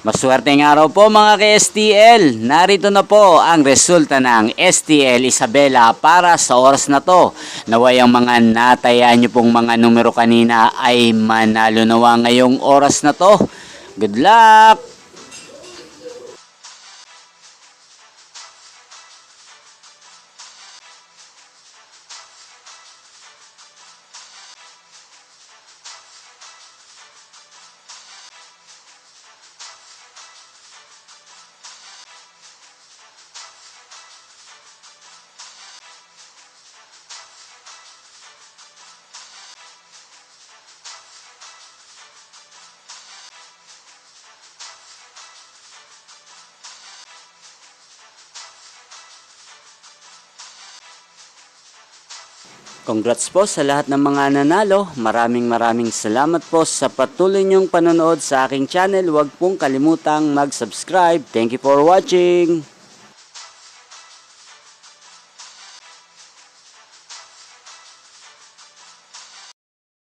Maswerteng araw po mga ka-STL. Narito na po ang resulta ng STL Isabela para sa oras na to. Naway ang mga natayaan nyo pong mga numero kanina ay manalo nawa ngayong oras na to. Good luck! Congrats po sa lahat ng mga nanalo. Maraming salamat po sa patuloy niyong panonood sa aking channel. Huwag pong kalimutang mag-subscribe. Thank you for watching.